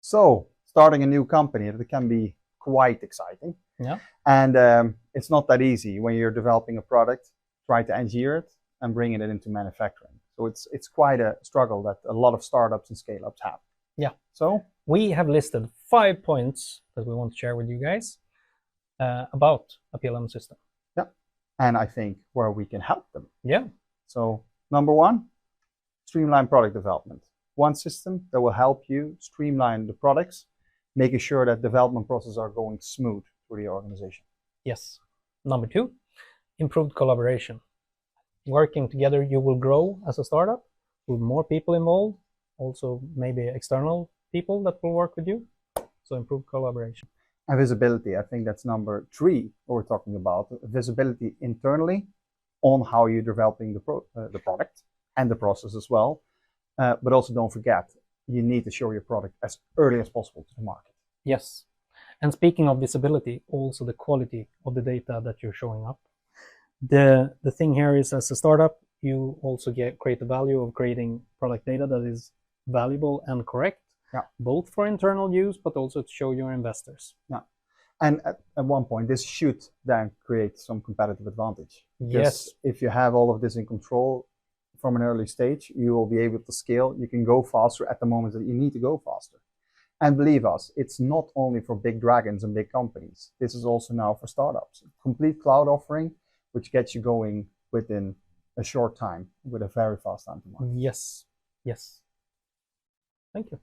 So, starting a new company, it can be quite exciting. Yeah. And it's not that easy when you're developing a product, try to engineer it and bring it into manufacturing. So it's quite a struggle that a lot of startups and scale-ups have. Yeah. So we have listed 5 points that we want to share with you guys about a PLM system. Yeah. And I think where we can help them. Yeah. So number 1, streamline product development. One system that will help you streamline the products, making sure that development processes are going smooth through the organization. Yes. Number 2, improved collaboration. Working together, you will grow as a startup with more people involved, also maybe external people that will work with you. So improved collaboration. And visibility, I think that's number 3 what we're talking about. Visibility internally on how you're developing the product and the process as well. But also don't forget, you need to show your product as early as possible to the market. Yes. And speaking of visibility, also the quality of the data that you're showing up. The thing here is, as a startup, you also create the value of creating product data that is valuable and correct, both for internal use, but also to show your investors. Yeah. And at one point, this should then create some competitive advantage. Yes. If you have all of this in control from an early stage, you will be able to scale. You can go faster at the moment that you need to go faster. And believe us, it's not only for big dragons and big companies. This is also now for startups. Complete cloud offering, which gets you going within a short time with a very fast time to market. Yes. Yes. Thank you.